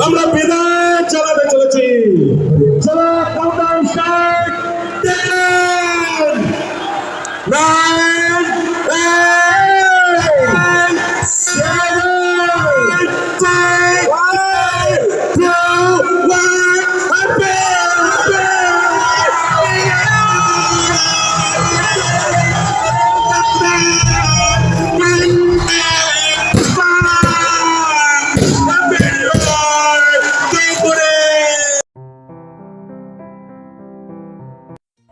আমরা বিদায় জানাতে চলেছি। চলো কাউন্টডাউন স্টার্ট। 10 9 8 7 6 5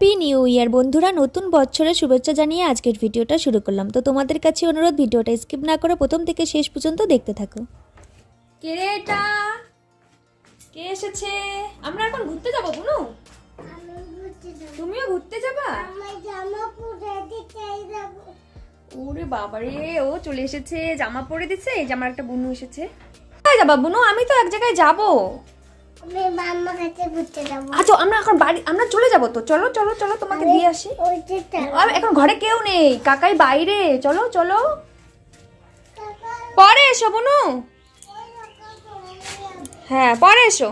2 নিউ ইয়ার বন্ধুরা, নতুন বছরের শুভেচ্ছা জানিয়ে আজকের ভিডিওটা শুরু করলাম। তো তোমাদের কাছে অনুরোধ, ভিডিওটা স্কিপ না করে প্রথম থেকে শেষ পর্যন্ত দেখতে থাকো। কে রে এটা? কে এসেছে? আমরা এখন ঘুরতে যাবো বুনু? তুমিও ঘুরতে যাবা? ওরে বাবারে, ও চলে এসেছে, জামা পরে দিচ্ছে। এই যে আমার একটা বুনু এসেছে। কোথায় যাবা বুনু? আমি তো এক জায়গায় যাবো। আচ্ছা, আমরা এখন বাড়ি আমরা চলে যাবো। তো চলো চলো চলো, তোমাকে দিয়ে আসি। এখন ঘরে কেউ নেই, কাকাই বাইরে। চলো চলো, পরে এসো বুনু। হ্যাঁ, পরে এসো।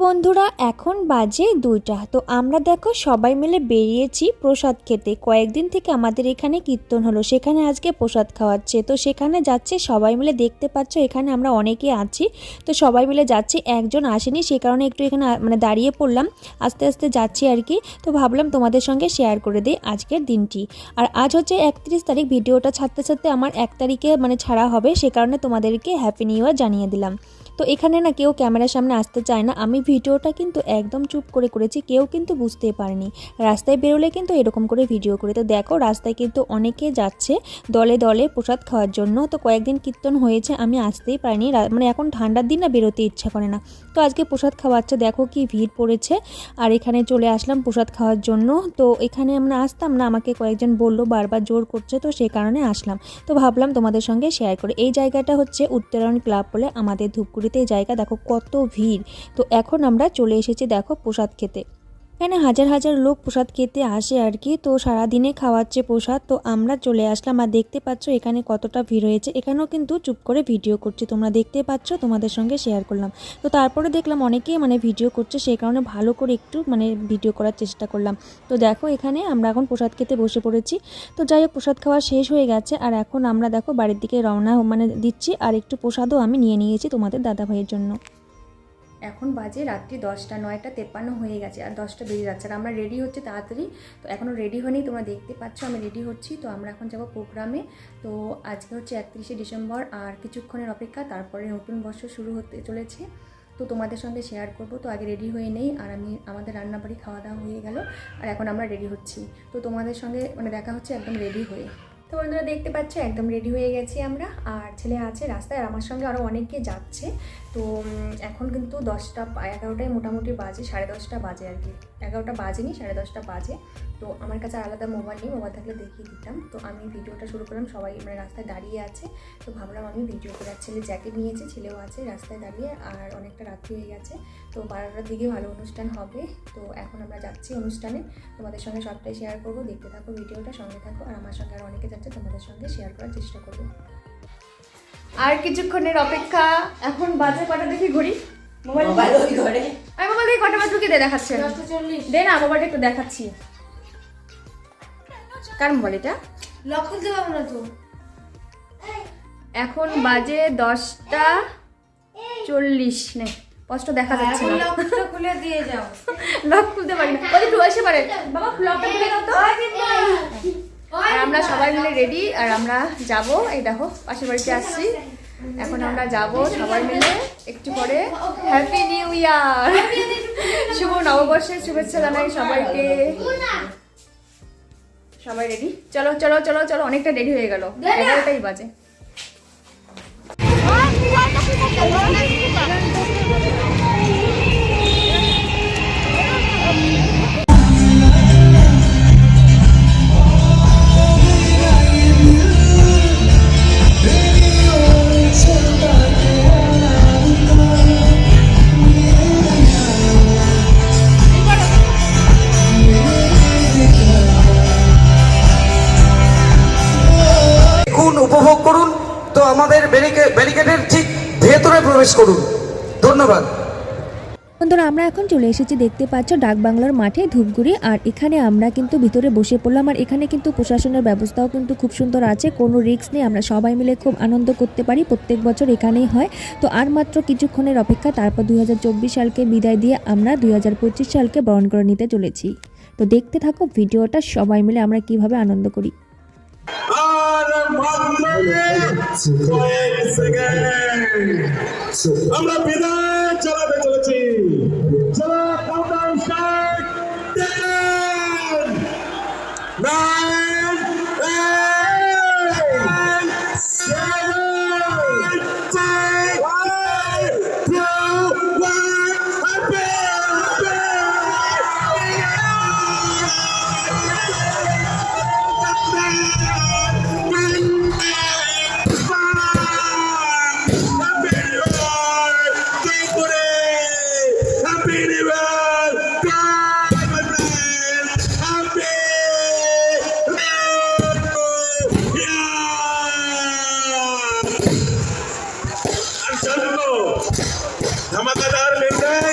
বন্ধুরা, এখন বাজে 2টা। তো আমরা দেখো সবাই মিলে বেরিয়েছি প্রসাদ খেতে। কয়েকদিন থেকে আমাদের এখানে কীর্তন হলো, সেখানে আজকে প্রসাদ খাওয়াচ্ছে। তো সেখানে যাচ্ছে সবাই মিলে, দেখতে পাচ্ছ এখানে আমরা অনেকে আছি। তো সবাই মিলে যাচ্ছি, একজন আসেনি, সে কারণে একটু এখানে মানে দাঁড়িয়ে পড়লাম, আস্তে আস্তে যাচ্ছি আর কি। তো ভাবলাম তোমাদের সঙ্গে শেয়ার করে দিই আজকের দিনটি। আর আজ হচ্ছে 31 তারিখ, ভিডিওটা ছাড়তে ছাড়তে আমার 1 তারিখে মানে ছাড়া হবে, সে কারণে তোমাদেরকে হ্যাপি নিউ ইয়ার জানিয়ে দিলাম। তো এখানে না কেউ ক্যামেরার সামনে আসতে চায় না। আমি ভিডিওটা কিন্তু একদম চুপ করে করেছি, কেউ কিন্তু বুঝতেই পারেনি। রাস্তায় বেরোলে কিন্তু এরকম করে ভিডিও করে। তো দেখো রাস্তায় কিন্তু অনেকে যাচ্ছে দলে দলে প্রসাদ খাওয়ার জন্য। তো কয়েকদিন কীর্তন হয়েছে, আমি আসতেই পারিনি, মানে এখন ঠান্ডার দিন না, বেরোতে ইচ্ছা করে না। তো আজকে প্রসাদ খাওয়াচ্ছে, দেখো কি ভিড় পড়েছে। আর এখানে চলে আসলাম প্রসাদ খাওয়ার জন্য। তো এখানে আমরা আসতাম না, আমাকে কয়েকজন বললো, বারবার জোর করছে, তো সে কারণে আসলাম। তো ভাবলাম তোমাদের সঙ্গে শেয়ার করে। এই জায়গাটা হচ্ছে উত্তরায়ণ ক্লাব বলে আমাদের ধূপগুড়িতে এই জায়গা। দেখো কত ভিড়। তো এখন আমরা চলে এসেছি দেখো প্রসাদ খেতে। এখানে হাজার হাজার লোক প্রসাদ খেতে আসে আর কি। তো সারাদিনে খাওয়াচ্ছে প্রসাদ। তো আমরা চলে আসলাম, আর দেখতে পাচ্ছ এখানে কতটা ভিড় হয়েছে। এখানেও কিন্তু চুপ করে ভিডিও করছি, তোমরা দেখতে পাচ্ছ, তোমাদের সঙ্গে শেয়ার করলাম। তো তারপরে দেখলাম অনেকেই মানে ভিডিও করছে, সেই কারণে ভালো করে একটু মানে ভিডিও করার চেষ্টা করলাম। তো দেখো এখানে আমরা এখন প্রসাদ খেতে বসে পড়েছি। তো যাই হোক, প্রসাদ খাওয়া শেষ হয়ে গেছে, আর এখন আমরা দেখো বাড়ির দিকে রওনা মানে দিচ্ছি। আর একটু প্রসাদও আমি নিয়ে নিয়েছি তোমাদের দাদাভাইয়ের জন্য। এখন বাজে রাত্রি 10টা, 9:53 হয়ে গেছে, আর 10টা বেজে যাচ্ছে। আর আমরা রেডি হচ্ছে তাড়াতাড়ি। তো এখনও রেডি হয়নি, তোমরা দেখতে পাচ্ছ আমি রেডি হচ্ছি। তো আমরা এখন যাব প্রোগ্রামে। তো আজকে হচ্ছে 31শে ডিসেম্বর, আর কিছুক্ষণের অপেক্ষা, তারপরে নতুন বছর শুরু হতে চলেছে। তো তোমাদের সঙ্গে শেয়ার করব। তো আগে রেডি হয়ে নেই, আর আমাদের রান্নাবাড়ি খাওয়া দাওয়া হয়ে গেল, আর এখন আমরা রেডি হচ্ছি। তো তোমাদের সঙ্গে মানে দেখা হচ্ছে একদম রেডি হয়ে। তো বন্ধুরা দেখতে পাচ্ছ একদম রেডি হয়ে গেছি আমরা, আর ছেলে আছে রাস্তায়, আর আমার সঙ্গে আরও অনেকে যাচ্ছে। তো এখন কিন্তু 10টা 11টায় মোটামুটি বাজে, 10:30 বাজে আর কি। 11টা বাজেনি, 10:30 বাজে। তো আমার কাছে আলাদা মোবাইল নেই, মোবাইল থাকলে দেখিয়ে দিতাম। তো আমি ভিডিওটা শুরু করলাম, সবাই মানে রাস্তায় দাঁড়িয়ে আছে। তো ভাবলাম আমি ভিডিও করে। ছেলে জ্যাকেট নিয়েছে, ছেলেও আছে রাস্তায় দাঁড়িয়ে। আর অনেকটা রাত্রি হয়ে গেছে, তো 12টার দিকে ভালো অনুষ্ঠান হবে। তো এখন আমরা যাচ্ছি অনুষ্ঠানে, তোমাদের সঙ্গে সবটাই শেয়ার করবো। দেখতে থাকো ভিডিওটা, সঙ্গে থাকো। আর আমার সঙ্গে আর অনেকে যাচ্ছে, তোমাদের সঙ্গে শেয়ার করার চেষ্টা করবো। আর কিছুক্ষণের অপেক্ষা। এখন বাজে কটা দেখি ঘড়ি, মোবাইল ওই ঘরে। আমি মোবাইল দিয়ে কটা বাজে ঢুকে দেখাচ্ছে, দে না মোবাইলটা একটু দেখাচ্ছি। কার মোবাইল এটা? লক খুলতে পারবো না তো। এখন বাজে 10:40। নে স্পষ্ট দেখা যাচ্ছে না, লকটা খুলে দিয়ে যাও। লক খুলতে পারি না, ওই একটু এসে পারে বাবা, লকটা খুলে দাও তো। আর আমরা সবাই মিলে রেডি, আর আমরা যাব। এই দেখো পাশের বাড়িতে আসছি, এখন আমরা যাব সবাই মিলে। একটু পরে হ্যাপি নিউ ইয়ার, শুভ নববর্ষের শুভেচ্ছা জানাই সবাইকে। সবাই রেডি, চলো চলো চলো চলো। অনেকটা দেরি হয়ে গেল, 11টাই বাজে। উপভোগ করুন। প্রবেশ করুন। ধন্যবাদ। বন্ধুরা আমরা এখন চলে এসেছি, দেখতে পাচ্ছ ডাকবাংলার মাঠে ধূপগুড়ি। আর এখানে আমরা কিন্তু ভিতরে বসে পড়লাম। আর এখানে কিন্তু প্রশাসনের ব্যবস্থাও কিন্তু খুব সুন্দর আছে, কোনো রিস্ক নেই, আমরা সবাই মিলে খুব আনন্দ করতে পারি। প্রত্যেক বছর এখানেই হয়। তো আর মাত্র কিছুক্ষণের অপেক্ষা, তারপর 2024 সালকে বিদায় দিয়ে আমরা 2025 সালকে বরণ করে নিতে চলেছি। তো দেখতে থাকো ভিডিওটা, সবাই মিলে আমরা কিভাবে আনন্দ করি। আর মাত্র কয়েক সেকেন্ড আমরা বিদায় জানাতে চলেছি। চলো কাউন্টডাউন স্টার্ট। 10 9 8 7 6 5 2 धमाकेदार निर्णय।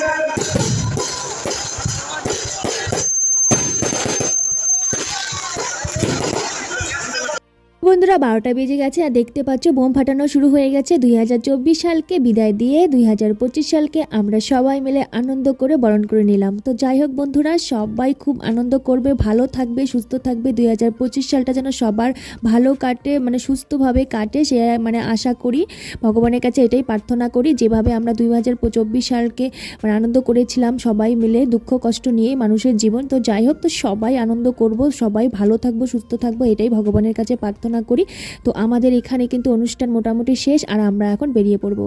বন্ধুরা 12টা বেজে গেছে আর দেখতে পাচ্ছ বোম ফাটানো শুরু হয়ে গেছে। 2024 সালকে বিদায় দিয়ে 2025 সালকে আমরা সবাই মিলে আনন্দ করে বরণ করে নিলাম। তো যাই হোক বন্ধুরা, সবাই খুব আনন্দ করবে, ভালো থাকবে, সুস্থ থাকবে। 2025 সালটা যেন সবার ভালো কাটে, মানে সুস্থভাবে কাটে, সে মানে আশা করি, ভগবানের কাছে এটাই প্রার্থনা করি। যেভাবে আমরা 2024 সালকে মানে আনন্দ করেছিলাম সবাই মিলে, দুঃখ কষ্ট নিয়ে মানুষের জীবন। তো যাই হোক, তো সবাই আনন্দ করব, সবাই ভালো থাকবো, সুস্থ থাকবো, এটাই ভগবানের কাছে প্রার্থনা করি। তো আমাদের এখানে কিন্তু অনুষ্ঠান মোটামুটি শেষ আর আমরা এখন বেরিয়ে পড়বো।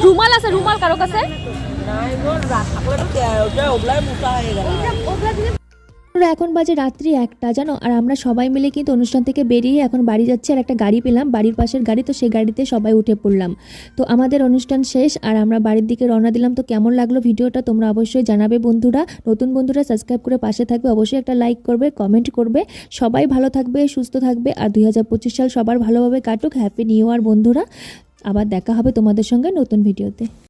রুমাল আছে, রুমাল কারো কাছে? এখন বাজে রাত্রি 1টা জানো। আর আমরা সবাই মিলে কিন্তু অনুষ্ঠান থেকে বেরিয়ে এখন বাড়ি যাচ্ছি। আর একটা গাড়ি পেলাম, বাড়ির পাশের গাড়ি, তো সেই গাড়িতে সবাই উঠে পড়লাম। তো আমাদের অনুষ্ঠান শেষ আর আমরা বাড়ির দিকে রওনা দিলাম। তো কেমন লাগলো ভিডিওটা তোমরা অবশ্যই জানাবে বন্ধুরা। নতুন বন্ধুরা সাবস্ক্রাইব করে পাশে থাকবে, অবশ্যই একটা লাইক করবে, কমেন্ট করবে। সবাই ভালো থাকবে, সুস্থ থাকবে। আর 2025 সাল সবার ভালোভাবে কাটুক। হ্যাপি নিউ ইয়ার বন্ধুরা। আবার দেখা হবে তোমাদের সঙ্গে নতুন ভিডিওতে।